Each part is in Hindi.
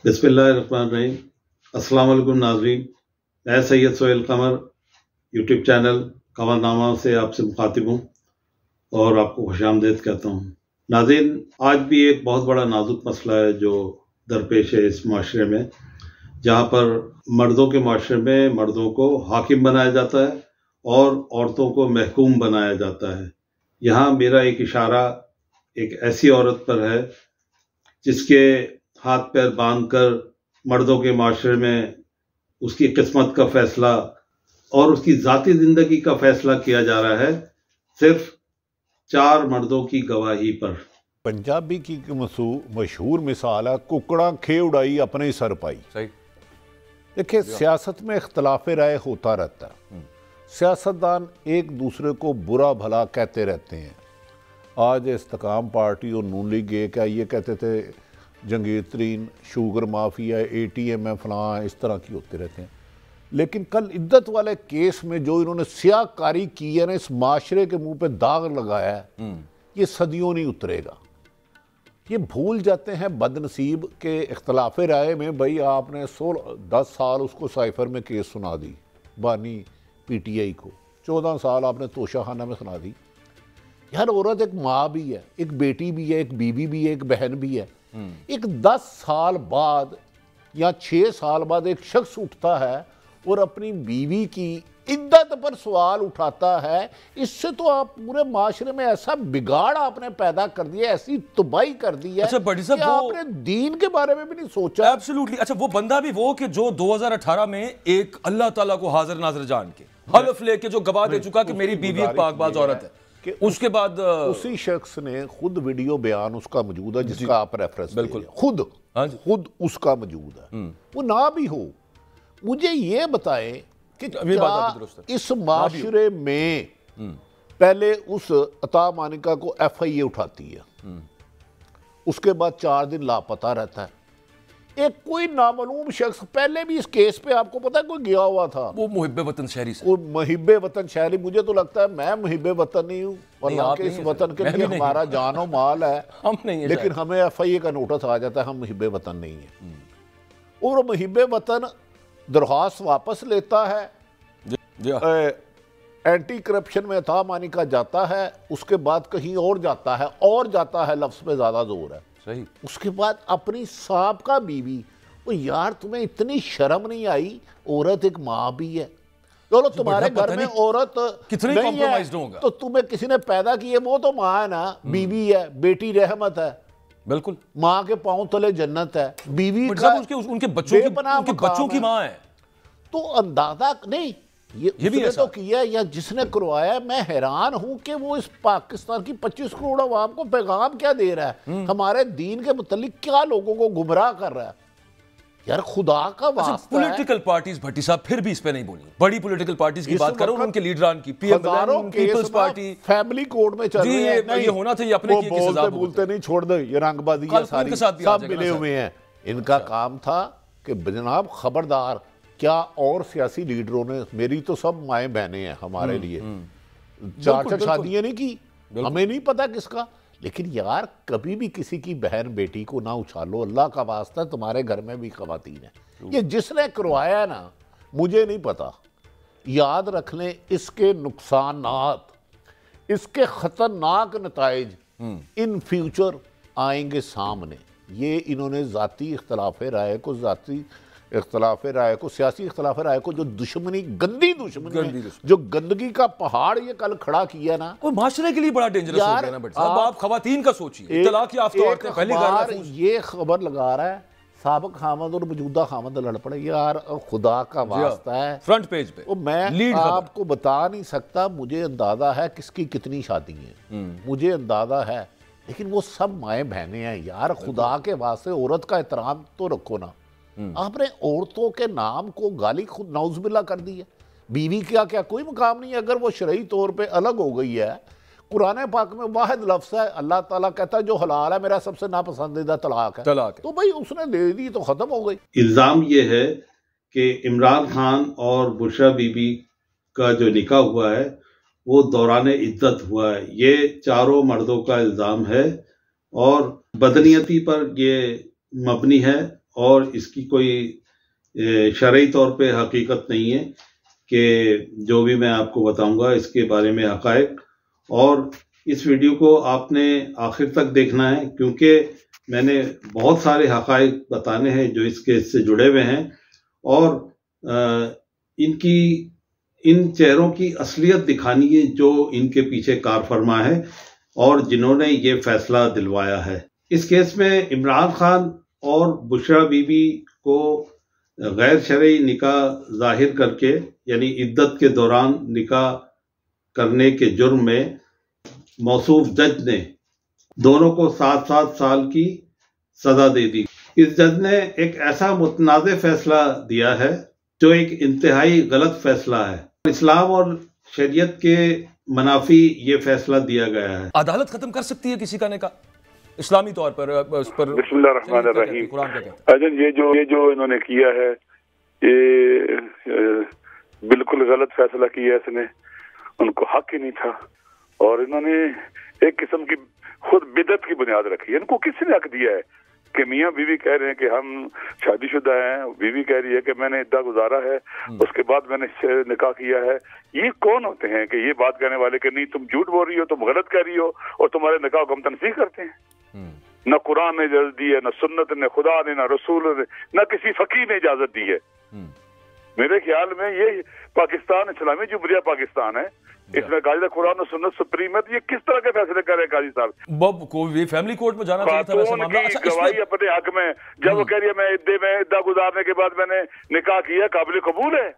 बिस्मिल्लाहिर्रहमानिर्रहीम। अस्सलाम वालेकुम नाज़रीन, मैं सैयद सोहेल कमर यूट्यूब चैनल कमरनामा से आपसे मुखातिब हूँ और आपको खुशामदीद कहता हूँ। नाज़रीन, आज भी एक बहुत बड़ा नाजुक मसला है जो दरपेश है इस माशरे में, जहाँ पर मर्दों के माशरे में मर्दों को हाकिम बनाया जाता है और औरतों को महकूम बनाया जाता है। यहाँ मेरा एक इशारा एक ऐसी औरत पर है जिसके हाथ पैर बांधकर मर्दों के माशरे में उसकी किस्मत का फैसला और उसकी जाती जिंदगी का फैसला किया जा रहा है सिर्फ 4 मर्दों की गवाही पर। पंजाबी की मशहूर मिसाल है, कुकड़ा खे उड़ाई अपने ही सर पाई। सही। देखिए, सियासत में इख्तलाफ राय होता रहता है, सियासतदान एक दूसरे को बुरा भला कहते रहते हैं। आज इस्तेकाम पार्टी और नून लीग क्या ये कहते थे जंगीर तरीन शुगर माफिया ATM है फलां, इस तरह की होते रहते हैं। लेकिन कल इद्दत वाले केस में जो इन्होंने स्याहकारी की है ना, इस माशरे के मुंह पे दाग लगाया है, ये सदियों नहीं उतरेगा। ये भूल जाते हैं बदनसीब के इख्तलाफ राय में भाई आपने 10 साल उसको साइफर में केस सुना दी, बानी PTI को 14 साल आपने तोशाखाना में सुना दी। यार, औरत एक माँ भी है, एक बेटी भी है, एक बीवी भी है, एक बहन भी है। एक 10 साल बाद या 6 साल बाद एक शख्स उठता है और अपनी बीवी की इद्दत पर सवाल उठाता है। इससे तो आप पूरे माशरे में ऐसा बिगाड़ आपने पैदा कर दिया, ऐसी तबाही कर दी है। अच्छा बड़ी साहब, आपने दीन के बारे में भी नहीं सोचा। एब्सोल्युटली। अच्छा, वो बंदा भी वो कि जो 2018 में एक अल्लाह ताला को हाजिर नाजर जान के हलफ लेके जो गवाह दे चुका कि मेरी बीवी एक पाकबाज औरत है, उसके बाद उसी शख्स ने खुद वीडियो बयान उसका मौजूद है जिसका आप रेफरेंस बिल्कुल खुद उसका मौजूद है। वो ना भी हो, मुझे ये बताएं कि क्या इस माशरे में पहले उस अता मानिका को FIA उठाती है, उसके बाद 4 दिन लापता रहता है। एक कोई नामालूम शख्स पहले भी इस केस पे आपको पता है कोई गया हुआ था, वो मुहिब्बे वतन शहरी से। वो मुहिब्बे वतन शहरी, मुझे तो लगता है मैं मुहिब्बे वतन नहीं हूँ, और इस वतन के लिए हमारा जानो माल है, हम नहीं है, लेकिन हमें FIA का नोटिस आ जाता है हम मुहिब्बे वतन नहीं है। और मुहिब्बे वतन दरख्वास्त वापस लेता है, एंटी करप्शन में था मानिका जाता है, उसके बाद कहीं और जाता है, लफ्ज पे ज्यादा जोर है। सही। उसके बाद अपनी साबका बीवी, वो यार तुम्हें इतनी शर्म नहीं आई, औरत एक माँ भी है। चलो तुम्हारे घर में औरत कितनी कॉम्प्रोमाइज्ड होगा, तो तुम्हें किसी ने पैदा की है, वो तो माँ है ना, बीवी है, बेटी रहमत है, बिल्कुल माँ के पांव तले जन्नत है, बीवी का उनके बच्चों की माँ है। तो अंदाजा नहीं ये भी तो किया या जिसने करवाया। मैं हैरान हूं कि वो इस पाकिस्तान की 25 करोड़ आवाम को पैगाम क्या दे रहा है, हमारे दीन के मुतालिक क्या लोगों को गुमराह कर रहा है। यार खुदा का वास्ता, पॉलिटिकल पार्टीज भट्टी साहब फिर भी इस पे नहीं बोली, बड़ी पॉलिटिकल पार्टीज की बात करो, उनके लीडरान की पीपल्स पार्टी फैमिली कोर्ट में चल रही है। ये होना चाहिए अपने की सजा बोलते नहीं, छोड़ दो ये रंगबाजी सारी, सब मिले हुए हैं। इनका काम था कि जनाब खबरदार, क्या और सियासी लीडरों ने, मेरी तो सब माए बहनें हैं हमारे लिए, 4 शादियां नहीं की, हमें नहीं पता किसका, लेकिन यार कभी भी किसी की बहन बेटी को ना उछालो, अल्लाह का वास्ता, तुम्हारे घर में भी खवातीन है। ये जिसने करवाया ना, मुझे नहीं पता, याद रख लें इसके नुकसानात, इसके खतरनाक नताइज इन फ्यूचर आएंगे सामने। ये इन्होंने जाती इख्तलाफ राय को सियासी इख्तलाफ राय को जो दुश्मनी, गंदी दुश्मनी, जो गंदगी का पहाड़ ये कल खड़ा किया ना, वो माशरे के लिए बड़ा डेंजरस हो गया ना। बट आप खवातीन का सोचिए, तलाक याफ्ता औरतें पहली बार ये खबर लगा रहा है साबिक खामद और मौजूदा खामद लड़ पड़े। यार खुदा का वास्ता है, फ्रंट पेज पे, मैं आपको बता नहीं सकता, मुझे अंदाजा है किसकी कितनी शादी है, मुझे अंदाजा है, लेकिन वो सब माए बहनें हैं। यार खुदा के वास्ते औरत का एहतराम तो रखो ना। आपने औरतों के नाम को गाली खुद नाउज़बिल्ला कर दी है। बीवी का क्या कोई मुकाम नहीं है अगर वो शरई तौर पे अलग हो गई है। कुरान पाक में वाहिद लफ्ज़ है, अल्लाह ताला कहता है जो हलाल है मेरा सबसे नापसंदीदा तलाक है। तो भाई उसने दे दी तो खत्म हो गई। इल्जाम ये है कि इमरान खान और बुशरा बीबी का जो निकाह हुआ है वो दौरान इद्दत हुआ है। ये चारों मर्दों का इल्ज़ाम है और बदनीयती पर ये मबनी है और इसकी कोई शरई तौर पे हकीकत नहीं है कि जो भी मैं आपको बताऊंगा इसके बारे में हकायक। और इस वीडियो को आपने आखिर तक देखना है क्योंकि मैंने बहुत सारे हकायक बताने हैं जो इस केस से जुड़े हुए हैं और इन चेहरों की असलियत दिखानी है जो इनके पीछे कार फरमा है और जिन्होंने ये फैसला दिलवाया है। इस केस में इमरान खान और बुशरा बीबी को गैर शरई निकाह जाहिर करके यानी इद्दत के दौरान निकाह करने के जुर्म में मौसूफ जज ने दोनों को 7-7 साल की सजा दे दी। इस जज ने एक ऐसा मुतनाज़ फैसला दिया है जो एक इंतहाई गलत फैसला है। इस्लाम और शरीयत के मुनाफी ये फैसला दिया गया है। अदालत खत्म कर सकती है किसी का निकाह इस्लामी तौर पर? बिस्मिल्लाहिर्रहमानिर्रहीम। अजन ये जो इन्होंने किया है ये बिल्कुल गलत फैसला किया है। इसने उनको हक ही नहीं था और इन्होंने एक किस्म की खुद बिदत की बुनियाद रखी है। इनको किसने हक दिया है कि मियाँ बीवी कह रहे हैं कि हम शादीशुदा हैं, बीवी कह रही है कि मैंने इद्दा गुजारा है, उसके बाद मैंने निकाह किया है। ये कौन होते हैं कि ये बात कहने वाले कि नहीं तुम झूठ बोल रही हो, तुम गलत कह रही हो और तुम्हारे निकाह को हम तनसीह करते हैं? न कुरान ने इजाजत दी है, न सुन्नत ने, खुदा ने, न रसूल ने, न किसी फकीर ने इजाजत दी है। मेरे ख्याल में ये पाकिस्तान इस्लामी जुमहूरिया पाकिस्तान है, इसमें कायदा कुरान और सुन्नत सुप्रीम है। ये किस तरह के फैसले कर रहे हैं काजी साहब? बब को भी फैमिली कोर्ट में जाना चाहिए था वैसे मामला। अच्छा, गवाही अपने हक में जब वो कह रही है मैं इद्दा गुजारने के बाद मैंने निकाह किया, काबिल कबूल है।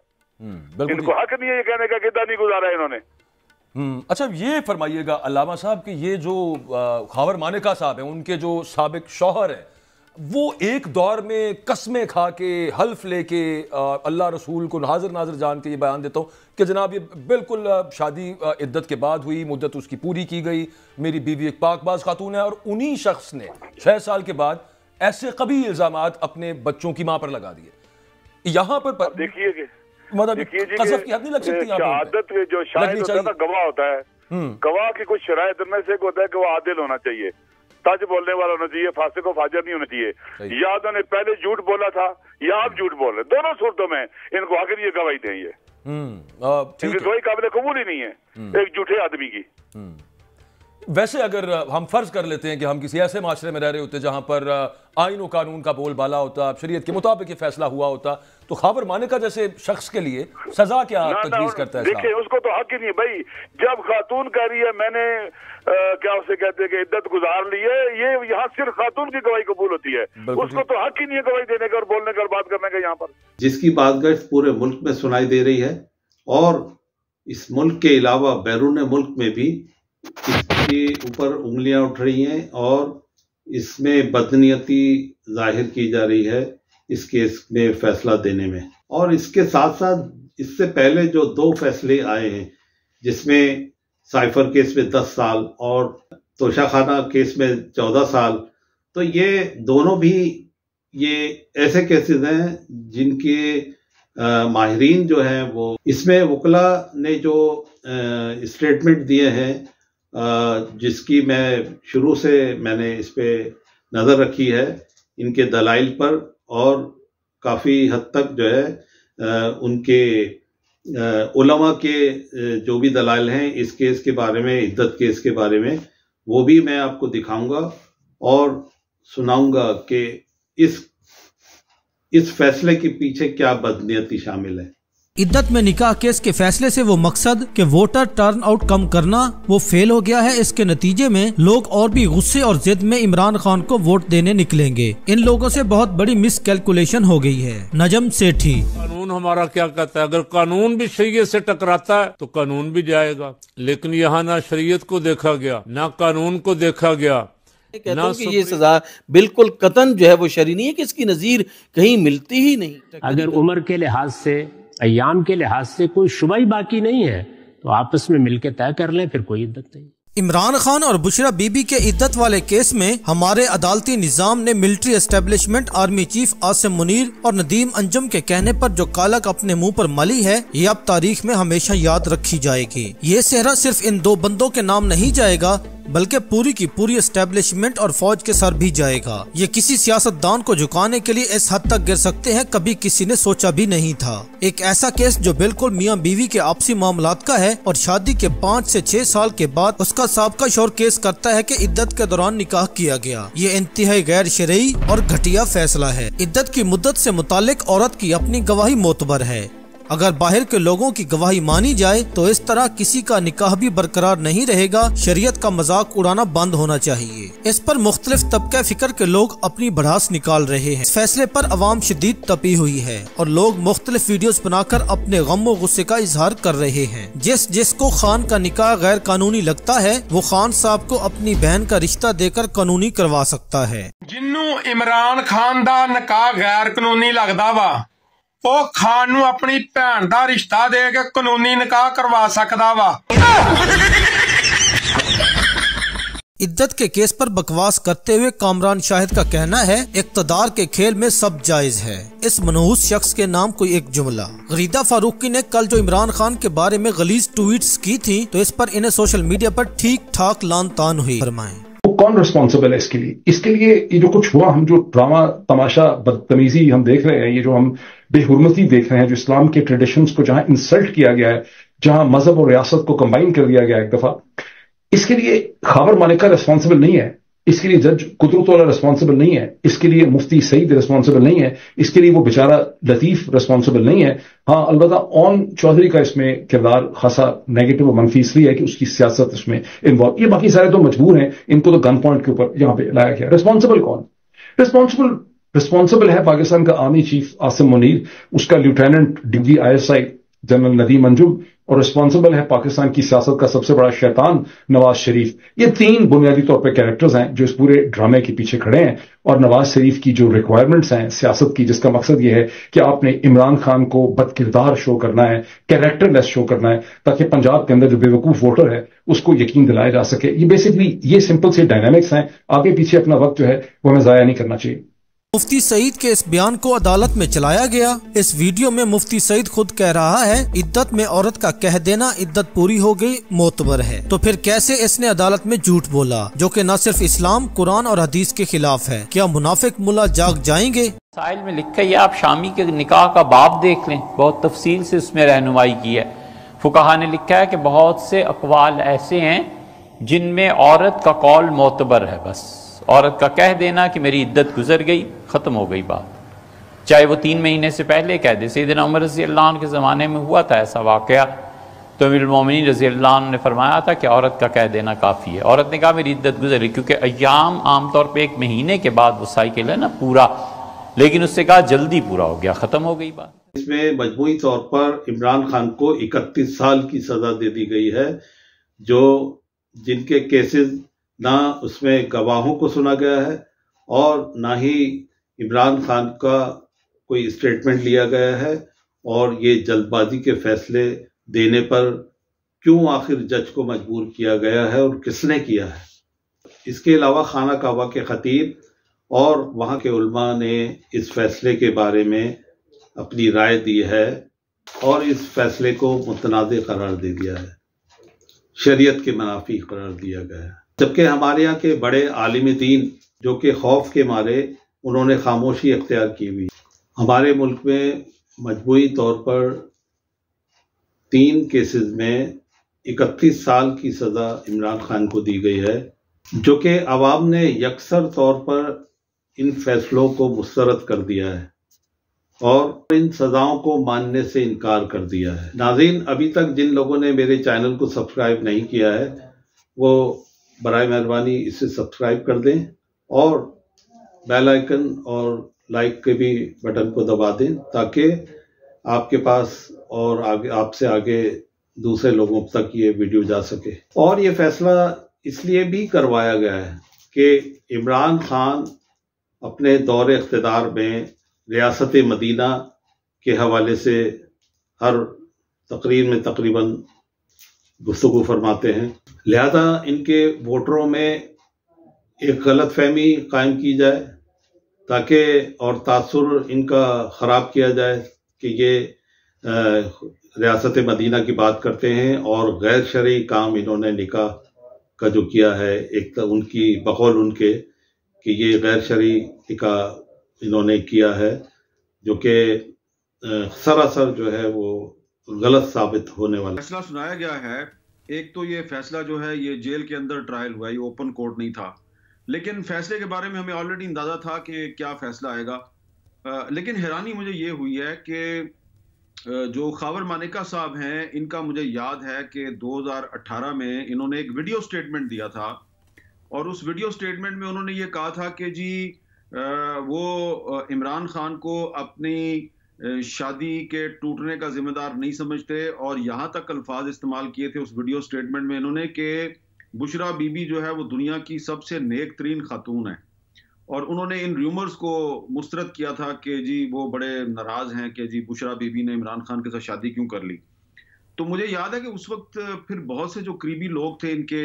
इनको हक नहीं है ये कहने का कि इद्दा नहीं गुजारा है इन्होंने। अच्छा ये फरमाइएगा अल्लामा साहब कि ये जो खावर मानेका साहब हैं उनके जो साबिक शौहर है वो एक दौर में कसमें खा के हल्फ लेके अल्लाह रसूल को हाजिर नाजिर जान के ये बयान देता हूँ कि जनाब ये बिल्कुल शादी इद्दत के बाद हुई, मुद्दत उसकी पूरी की गई, मेरी बीवी एक पाकबाज खातून है। और उन्हीं शख्स ने 6 साल के बाद ऐसे कभी इल्जामात अपने बच्चों की माँ पर लगा दिए। यहाँ पर देखिए मतलब कसफ की हद नहीं लग सकती? शहादत जो शाहिद होता है ना, गवाह होता है, गवाह की कुछ शराइत में से एक होता है कि वो आदिल होना चाहिए, सच बोलने वाला होना चाहिए, फासिक और फाजिर नहीं होना चाहिए। या उन्होंने पहले झूठ बोला था या आप झूठ बोल रहे, दोनों सूरतों में इनको आखिर ये गवाही दें। ये इनकी गवाही काबिल कबूल ही नहीं है एक झूठे आदमी की। वैसे अगर हम फर्ज कर लेते हैं कि हम किसी ऐसे माशरे में रह रहे होते जहां पर आईन और कानून का बोलबाला होता, शरीयत के मुताबिक ये फैसला हुआ होता, तो खाबर मानेका जैसे शख्स के लिए सजा क्या तजवीज करता है? देखिए उसको तो हक ही नहीं भाई। जब खातून कह रही है मैंने क्या उसे कहते हैं कि इद्दत गुजार ली है, ये यहाँ सिर्फ खातून की गवाही कबूल होती है, उसको तो हक ही नहीं है गवाही देने का और बोलने का और बात करने का। यहाँ पर जिसकी बातगश्त पूरे मुल्क में सुनाई दे रही है और इस मुल्क के अलावा बैरून मुल्क में भी इसके ऊपर उंगलियां उठ रही हैं और इसमें बदनीयती जाहिर की जा रही है इस केस में फैसला देने में। और इसके साथ साथ इससे पहले जो 2 फैसले आए हैं जिसमें साइफर केस में 10 साल और तोशाखाना केस में 14 साल, तो ये दोनों भी ये ऐसे केसेस हैं जिनके माहिरीन जो हैं वो इसमें वकला ने जो स्टेटमेंट दिए हैं जिसकी मैं शुरू से मैंने इस पे नज़र रखी है इनके दलाइल पर और काफ़ी हद तक जो है उनके उलमा के जो भी दलाइल हैं इस केस के बारे में, इद्दत केस के बारे में, वो भी मैं आपको दिखाऊंगा और सुनाऊंगा कि इस फैसले के पीछे क्या बदनीयती शामिल है। इद्दत में निकाह केस के फैसले से वो मकसद कि वोटर टर्न आउट कम करना वो फेल हो गया है। इसके नतीजे में लोग और भी गुस्से और जिद में इमरान खान को वोट देने निकलेंगे। इन लोगों से बहुत बड़ी मिस कैलकुलेशन हो गई है। नजम सेठी। कानून हमारा क्या कहता है, अगर कानून भी शरीयत से टकराता है तो कानून भी जाएगा, लेकिन यहाँ ना शरीयत को देखा गया ना कानून को देखा गया। कहते हैं कि ये सजा बिल्कुल कतन जो है वो शरई नहीं है कि इसकी नजीर कहीं मिलती ही नहीं। अगर उम्र के लिहाज से, अय्याम के लिहाज से कोई शुबा ही बाकी नहीं है तो आपस में मिलकर तय कर लें, फिर कोई इद्दत नहीं। इमरान खान और बुशरा बीबी के इद्दत वाले केस में हमारे अदालती निजाम ने military establishment, army chief Asim Munir और नदीम अंजम के कहने पर जो कालक अपने मुंह पर मली है, ये अब तारीख में हमेशा याद रखी जाएगी। ये सेहरा सिर्फ इन 2 बंदों के नाम नहीं जाएगा बल्कि पूरी की पूरी एस्टेब्लिशमेंट और फौज के सर भी जाएगा। ये किसी सियासतदान को झुकाने के लिए इस हद तक गिर सकते हैं, कभी किसी ने सोचा भी नहीं था। एक ऐसा केस जो बिल्कुल मियाँ बीवी के आपसी मामलात का है और शादी के 5 से 6 साल के बाद उसका साबका शौहर केस करता है कि इद्दत के दौरान निकाह किया गया। ये इंतहाई गैर शरई और घटिया फैसला है। इद्दत की मुद्दत से मुतालिक औरत की अपनी गवाही मोतबर है। अगर बाहर के लोगों की गवाही मानी जाए तो इस तरह किसी का निकाह भी बरकरार नहीं रहेगा। शरीयत का मजाक उड़ाना बंद होना चाहिए। इस पर मुख्तलिफ तबके फिक्र के लोग अपनी भड़ास निकाल रहे हैं। इस फैसले पर अवाम शदीद तपी हुई है और लोग मुख्तलिफ वीडियोस बनाकर अपने गम व गुस्से का इजहार कर रहे हैं। जिसको खान का निकाह गैर कानूनी लगता है वो खान साहब को अपनी बहन का रिश्ता देकर कानूनी करवा सकता है। जिन्नू इमरान खान दा निकाह गैर कानूनी लगदा वा ਉਹ ਖਾਨ ਨੂੰ ਆਪਣੀ ਭੈਣ ਦਾ ਰਿਸ਼ਤਾ ਦੇ ਕੇ ਕਾਨੂੰਨੀ ਨਿਕਾਹ ਕਰਵਾ ਸਕਦਾ ਵਾ। इद्दत के केस पर बकवास करते हुए कामरान शाहिद का कहना है इक़्तिदार के खेल में सब जायज है। इस मनहूस शख्स के नाम कोई एक जुमला। गरीदा फारूकी ने कल जो इमरान खान के बारे में गलीज ट्वीट्स की थी तो इस पर इन्हें सोशल मीडिया पर ठीक ठाक लान तान हुई। फरमाएं कौन रिस्पॉन्सिबल है इसके लिए? इसके लिए ये जो कुछ हुआ, हम जो ड्रामा तमाशा बदतमीजी हम देख रहे हैं, ये जो हम बेहुरमती देख रहे हैं, जो इस्लाम के ट्रेडिशंस को जहां इंसल्ट किया गया है, जहां मजहब और रियासत को कंबाइन कर दिया गया एक दफा, इसके लिए खावर मालिका रिस्पॉन्सिबल नहीं है। इसके लिए जज कुदरत वाला रिस्पॉन्सिबल नहीं है। इसके लिए मुफ्ती सईद रिस्पॉन्सिबल नहीं है। इसके लिए वो बेचारा लतीफ रिस्पॉन्सिबल नहीं है। हाँ, अलबत्ता ओन चौधरी का इसमें किरदार खासा नेगेटिव और मनफी इसलिए है कि उसकी सियासत इसमें इन्वॉल्व। ये बाकी सारे तो मजबूर हैं, इनको तो गन पॉइंट के ऊपर यहाँ पे लाया गया। रिस्पॉन्सिबल कौन? रिस्पॉन्सिबल है पाकिस्तान का आर्मी चीफ आसिम मुनीर, उसका lieutenant degree ISI general Nadeem Anjum, और रिस्पॉन्सिबल है पाकिस्तान की सियासत का सबसे बड़ा शैतान नवाज शरीफ। ये 3 बुनियादी तौर पर कैरेक्टर्स हैं जो इस पूरे ड्रामे के पीछे खड़े हैं। और नवाज शरीफ की जो रिक्वायरमेंट्स हैं सियासत की, जिसका मकसद ये है कि आपने इमरान खान को बदकिरदार शो करना है, कैरेक्टरलेस शो करना है, ताकि पंजाब के अंदर जो बेवकूफ वोटर है उसको यकीन दिलाया जा सके। ये बेसिकली ये सिंपल से डायनामिक्स हैं। आगे पीछे अपना वक्त जो है वो हमें जाया नहीं करना चाहिए। मुफ्ती सईद के इस बयान को अदालत में चलाया गया। इस वीडियो में मुफ्ती सईद खुद कह रहा है इद्दत में औरत का कह देना इद्दत पूरी हो गई मोतबर है। तो फिर कैसे इसने अदालत में झूठ बोला जो कि न सिर्फ इस्लाम, कुरान और हदीस के खिलाफ है? क्या मुनाफिक मुल्ला जाग जाएंगे? साइल में लिखा है, आप शामी के निकाह का बाब देख लें, बहुत तफसील से उसमें रहनुमाई की है। फुकाहा ने लिखा है कि बहुत से अकवाल ऐसे हैं जिनमें औरत का कौल मोतबर है। बस औरत का कह देना कि मेरी इद्दत गुजर गई, ख़त्म हो गई बात, चाहे वो 3 महीने से पहले कह दे। सैयदना उमर रज़ी अल्लाह अन्हु के ज़माने में हुआ था ऐसा वाक़या, तो अमीरुल मोमिनीन रज़ी अल्लाह अन्हु ने फरमाया था कि औरत का कह देना काफ़ी है। औरत ने कहा मेरी इद्दत गुजर गई, क्योंकि अय्याम आमतौर पर 1 महीने के बाद वो साइकिल है ना पूरा, लेकिन उससे कहा जल्दी पूरा हो गया, ख़त्म हो गई बात। इसमें मजमूई तौर पर इमरान खान को 31 साल की सज़ा दे दी गई है, जो जिनके केसेस ना उसमें गवाहों को सुना गया है और ना ही इमरान खान का कोई स्टेटमेंट लिया गया है। और ये जल्दबाजी के फैसले देने पर क्यों आखिर जज को मजबूर किया गया है और किसने किया है? इसके अलावा खाना काबा के खतीब और वहाँ के उलमा ने इस फैसले के बारे में अपनी राय दी है और इस फैसले को मुतनाज़ करार दे दिया है, शरीयत के मुनाफी करार दिया गया है। जबकि हमारे यहाँ के बड़े आलिम दीन जो कि खौफ के मारे उन्होंने खामोशी अख्तियार की हुई। हमारे मुल्क में मजमूई तौर पर 3 केसेस में 31 साल की सज़ा इमरान खान को दी गई है, जो कि अवाम ने यकसर तौर पर इन फैसलों को मुस्तरद कर दिया है और इन सज़ाओं को मानने से इनकार कर दिया है। नाज़रीन, अभी तक जिन लोगों ने मेरे चैनल को सब्सक्राइब नहीं किया है वो बराए मेहरबानी इसे सब्सक्राइब कर दें और बेल आइकन और लाइक के भी बटन को दबा दें, ताकि आपके पास और आगे आपसे आगे दूसरे लोगों तक ये वीडियो जा सके। और ये फैसला इसलिए भी करवाया गया है कि इमरान खान अपने दौरे इख्तिदार में रियासत मदीना के हवाले से हर तकरीर में तकरीबन गुफ्तगू फरमाते हैं, लिहाजा इनके वोटरों में एक गलत फहमी कायम की जाए ताकि और तासुर इनका ख़राब किया जाए कि ये रियासत मदीना की बात करते हैं और गैर शरई काम इन्होंने निकाह का जो किया है, एक तो उनकी बकौल उनके कि ये गैर शरई का इन्होंने किया है, जो कि सरासर जो है वो गलत साबित होने वाला। फैसला सुनाया गया है। एक तो ये फैसला जो है ये जेल के अंदर ट्रायल हुआ है, ये ओपन कोर्ट नहीं था, लेकिन फैसले के बारे में हमें ऑलरेडी अंदाजा था कि क्या फैसला आएगा। लेकिन हैरानी मुझे ये हुई है कि जो खावर मानेका साहब हैं, इनका मुझे याद है कि 2018 में इन्होंने एक वीडियो स्टेटमेंट दिया था और उस वीडियो स्टेटमेंट में उन्होंने ये कहा था कि जी वो इमरान खान को अपनी शादी के टूटने का जिम्मेदार नहीं समझते, और यहाँ तक अल्फाज इस्तेमाल किए थे उस वीडियो स्टेटमेंट में इन्होंने कि बुशरा बीबी जो है वो दुनिया की सबसे नेक तरीन खातून है, और उन्होंने इन रूमर्स को मुस्तरद किया था कि जी वो बड़े नाराज हैं कि जी बुशरा बीबी ने इमरान खान के साथ शादी क्यों कर ली। तो मुझे याद है कि उस वक्त फिर बहुत से जो करीबी लोग थे इनके,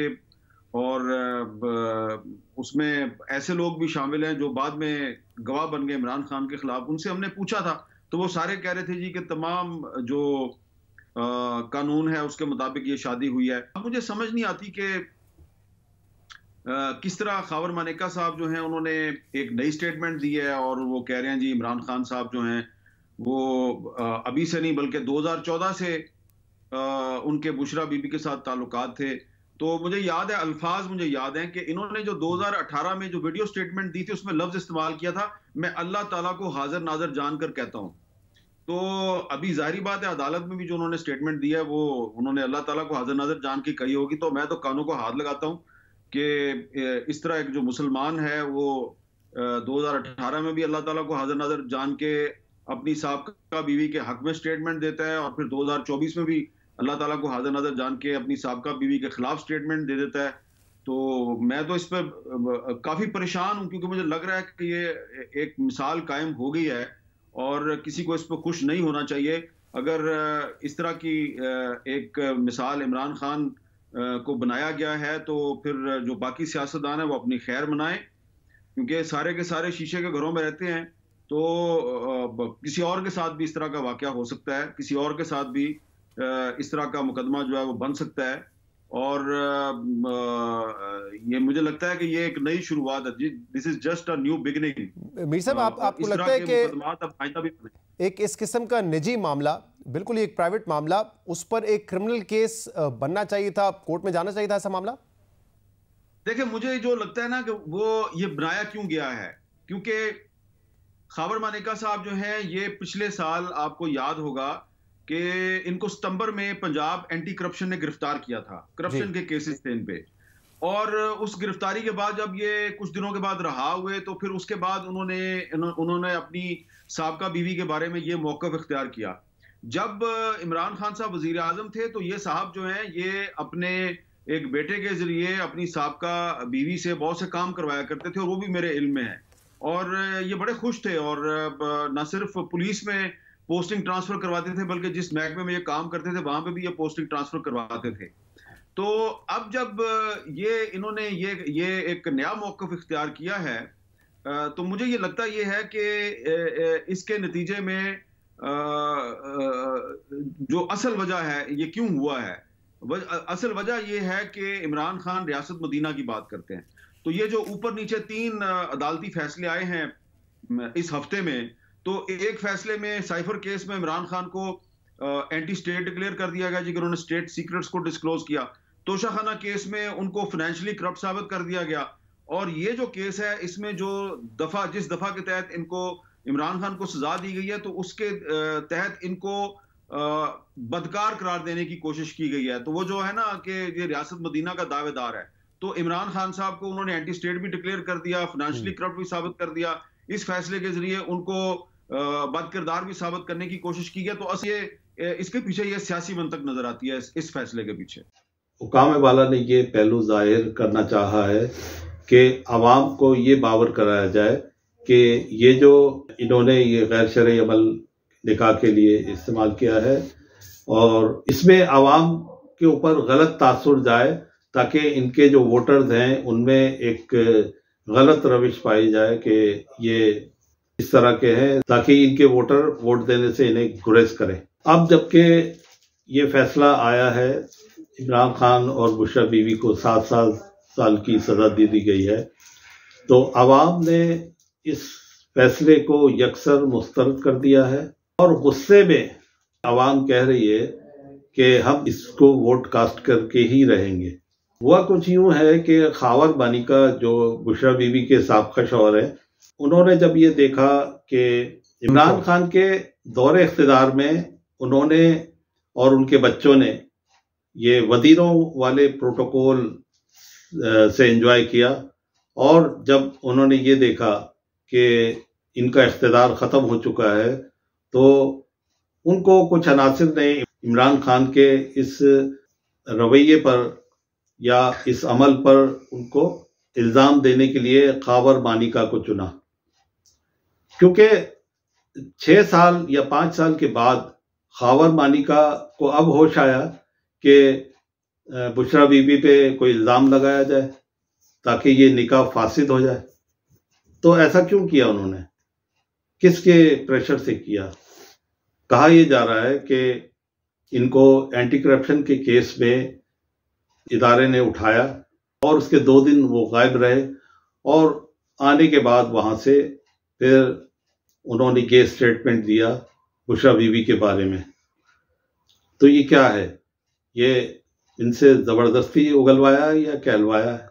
और उसमें ऐसे लोग भी शामिल हैं जो बाद में गवाह बन गए इमरान खान के खिलाफ, उनसे हमने पूछा था तो वो सारे कह रहे थे जी कि तमाम जो कानून है उसके मुताबिक ये शादी हुई है। अब मुझे समझ नहीं आती कि किस तरह खावर मानेका साहब जो हैं उन्होंने एक नई स्टेटमेंट दी है और वो कह रहे हैं जी इमरान खान साहब जो हैं वो अभी से नहीं बल्कि 2014 से उनके बुशरा बीबी के साथ ताल्लुकात थे। तो मुझे याद है, अल्फाज मुझे याद हैं कि इन्होंने जो 2018 में जो वीडियो स्टेटमेंट दी थी उसमें लफ्ज इस्तेमाल किया था, मैं अल्लाह ताला को हाजिर नाजर जानकर कहता हूं। तो अभी जाहिर बात है अदालत में भी जो उन्होंने स्टेटमेंट दिया है वो उन्होंने अल्लाह ताला को हाजिर नाजर जान के कही होगी। तो मैं तो कानों को हाथ लगाता हूं कि इस तरह एक जो मुसलमान है वो 2018 में भी अल्लाह ताला को हाजिर नाजर जान के अपनी साहबका बीवी के हक में स्टेटमेंट देता है, और फिर 2024 में भी अल्लाह ताला को हाजिर नाजर जान के अपनी साहबका बीवी के खिलाफ स्टेटमेंट दे देता है। तो मैं तो इस पर काफी परेशान हूं, क्योंकि मुझे लग रहा है कि ये एक मिसाल कायम हो गई है और किसी को इस पर खुश नहीं होना चाहिए। अगर इस तरह की एक मिसाल इमरान खान को बनाया गया है तो फिर जो बाकी सियासतदान है वो अपनी खैर मनाएं, क्योंकि सारे के सारे शीशे के घरों में रहते हैं। तो किसी और के साथ भी इस तरह का वाकया हो सकता है, किसी और के साथ भी इस तरह का मुकदमा जो है वो बन सकता है, और ये मुझे लगता है कि ये एक नई शुरुआत है। This is just a new beginning. Mir साहब, आपको लगता है कि एक इस किस्म का निजी मामला, बिल्कुल एक प्राइवेट मामला, उस पर एक क्रिमिनल केस बनना चाहिए था, कोर्ट में जाना चाहिए था ऐसा मामला? देखिए, मुझे जो लगता है ना कि वो ये बनाया क्यों गया है, क्योंकि खावर मानेका साहब जो है ये पिछले साल आपको याद होगा कि इनको सितंबर में पंजाब एंटी करप्शन ने गिरफ्तार किया था, करप्शन के केसेस थे इन पे, और उस गिरफ्तारी के बाद जब ये कुछ दिनों के बाद रहा हुए तो फिर उसके बाद उन्होंने अपनी साहबका बीवी के बारे में ये मौक़िफ़ इख्तियार किया। जब इमरान खान साहब वजीर आजम थे तो ये साहब जो हैं ये अपने एक बेटे के जरिए अपनी साहबका बीवी से बहुत से काम करवाया करते थे, और वो भी मेरे इल्म में है, और ये बड़े खुश थे, और न सिर्फ पुलिस में पोस्टिंग ट्रांसफर करवाते थे बल्कि जिस महकमे में ये काम करते थे वहां पे भी ये पोस्टिंग ट्रांसफर करवाते थे। तो अब जब ये इन्होंने ये एक नया मौक़िफ़ इख्तियार किया है, तो मुझे ये लगता ये है कि इसके नतीजे में जो असल वजह है ये क्यों हुआ है, असल वजह ये है कि इमरान खान रियासत मदीना की बात करते हैं। तो ये जो ऊपर नीचे 3 अदालती फैसले आए हैं इस हफ्ते में, तो एक फैसले में साइफर केस में इमरान खान को एंटी स्टेट डिक्लेयर कर दिया गया जी कि उन्होंने स्टेट सीक्रेट्स को डिस्क्लोज किया। तोशाखाना केस में उनको फाइनेंशियली करप्ट साबित कर दिया गया, और ये जो केस है इसमें जो जिस दफा के तहत इनको इमरान खान को सजा दी गई है तो उसके तहत इनको बदकार करार देने की कोशिश की गई है। तो वो जो है ना कि ये रियासत मदीना का दावेदार है, तो इमरान खान साहब को उन्होंने एंटी स्टेट भी डिक्लेयर कर दिया, फाइनेंशियली करप्ट भी साबित कर दिया। इस फैसले के जरिए उनको बदकिरदार भी साबित करने की कोशिश की गई। तो ये इसके पीछे ये सियासी मंतक नजर आती है इस फैसले के पीछे। हुकाम वाला ने ये पहलू जाहिर करना चाहा है कि आवाम को ये बावर कराया जाए कि ये जो इन्होंने ये गैर शरई अमल निकाह के लिए इस्तेमाल किया है और इसमें आवाम के ऊपर गलत तासुर जाए, ताकि इनके जो वोटर्स हैं उनमें एक गलत रविश पाई जाए कि ये इस तरह के हैं, ताकि इनके वोटर वोट देने से इन्हें गुरेज करें। अब जबकि ये फैसला आया है इमरान खान और बुशरा बीवी को 7 साल की सज़ा दे दी गई है, तो आवाम ने इस फैसले को यकसर मुस्तरद कर दिया है और गुस्से में आवाम कह रही है कि हम इसको वोट कास्ट करके ही रहेंगे। हुआ कुछ यूं है कि खावर बानी का जो बुशरा बीवी के साबका शौहर है, उन्होंने जब ये देखा कि इमरान खान के दौरे इख्तिदार में उन्होंने और उनके बच्चों ने ये वजीरों वाले प्रोटोकॉल से एंजॉय किया, और जब उन्होंने ये देखा कि इनका इख्तिदार ख़त्म हो चुका है, तो उनको कुछ अनासिर ने इमरान खान के इस रवैये पर या इस अमल पर उनको इल्ज़ाम देने के लिए खावर मानिका को चुना, क्योंकि 6 साल या 5 साल के बाद खावर मानिका को अब होश आया कि बुशरा बीबी पे कोई इल्ज़ाम लगाया जाए ताकि ये निकाह फासिद हो जाए। तो ऐसा क्यों किया उन्होंने, किसके प्रेशर से किया? कहा यह जा रहा है कि इनको एंटी करप्शन के केस में इदारे ने उठाया और उसके 2 दिन वो गायब रहे, और आने के बाद वहां से फिर उन्होंने ये स्टेटमेंट दिया बुशरा बीवी के बारे में। तो ये क्या है, ये इनसे ज़बरदस्ती उगलवाया है या कहलवाया है?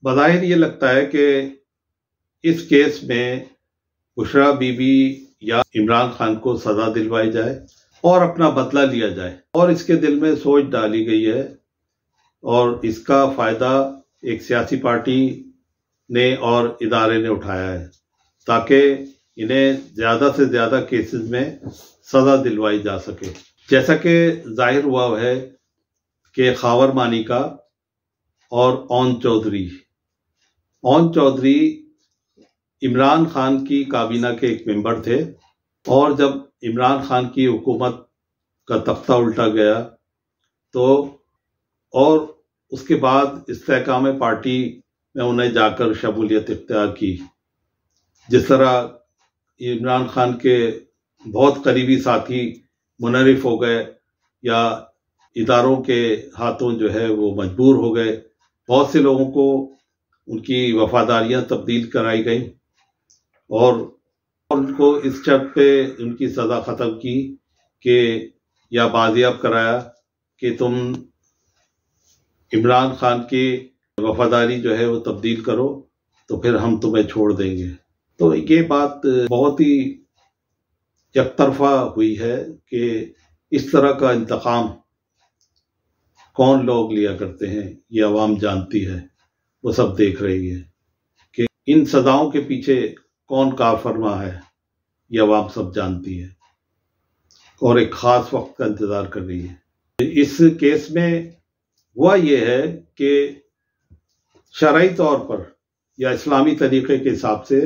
बज़ाहिर ये लगता है कि इस केस में बुशरा बीवी या इमरान खान को सज़ा दिलवाई जाए और अपना बदला लिया जाए, और इसके दिल में सोच डाली गई है और इसका फ़ायदा एक सियासी पार्टी ने और इदारे ने उठाया है ताकि इन्हें ज़्यादा से ज़्यादा केसेस में सज़ा दिलवाई जा सके। जैसा कि जाहिर हुआ है कि खावर मानिका और ओन चौधरी इमरान खान की काबीना के एक मेंबर थे, और जब इमरान खान की हुकूमत का तख्ता उल्टा गया तो और उसके बाद इस्तेहकाम पार्टी में उन्हें जाकर शमूलियत इख्तियार की। जिस तरह इमरान खान के बहुत करीबी साथी मुनरिफ हो गए या इदारों के हाथों जो है वो मजबूर हो गए, बहुत से लोगों को उनकी वफादारियां तब्दील कराई गई और उनको इस शर्त पे उनकी सज़ा ख़त्म की कि या बाजियाब कराया कि तुम इमरान खान की वफादारी जो है वो तब्दील करो तो फिर हम तुम्हें छोड़ देंगे। तो ये बात बहुत ही एकतरफा हुई है कि इस तरह का इंतकाम कौन लोग लिया करते हैं ये अवाम जानती है, वो सब देख रही है कि इन सजाओं के पीछे कौन कारफरमा है, ये अवाम सब जानती है और एक ख़ास वक्त का इंतज़ार कर रही है। इस केस में हुआ ये है कि शरई तौर पर या इस्लामी तरीक़े के हिसाब से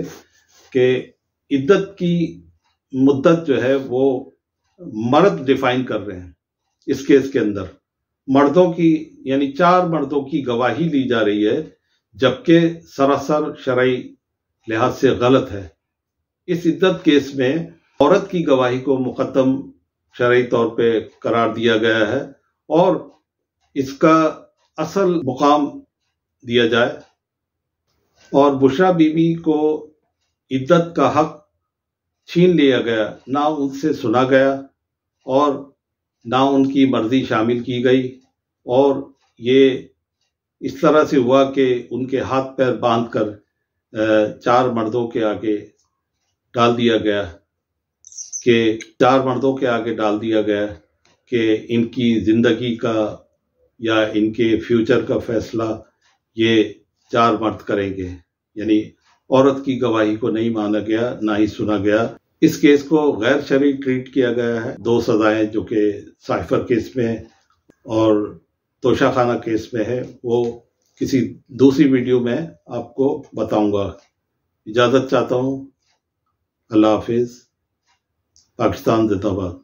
कि इद्दत की मुद्दत जो है वो मर्द डिफाइन कर रहे हैं। इस केस के अंदर मर्दों की यानी 4 मर्दों की गवाही ली जा रही है, जबकि सरासर शरई लिहाज से गलत है। इस इद्दत केस में औरत की गवाही को मुकद्दम शरई तौर पे करार दिया गया है और इसका असल मुकाम दिया जाए, और बुशरा बीवी को इद्दत का हक छीन लिया गया, ना उनसे सुना गया और ना उनकी मर्जी शामिल की गई, और ये इस तरह से हुआ कि उनके हाथ पैर बांधकर 4 मर्दों के आगे डाल दिया गया कि इनकी ज़िंदगी का या इनके फ्यूचर का फैसला ये 4 मर्द करेंगे। यानी औरत की गवाही को नहीं माना गया, ना ही सुना गया। इस केस को गैर शरई ट्रीट किया गया है। 2 सजाएं जो कि साइफर केस में और तोशाखाना केस में है, वो किसी दूसरी वीडियो में आपको बताऊंगा। इजाज़त चाहता हूँ। अल्लाह हाफिज़। पाकिस्तान जिंदाबाद।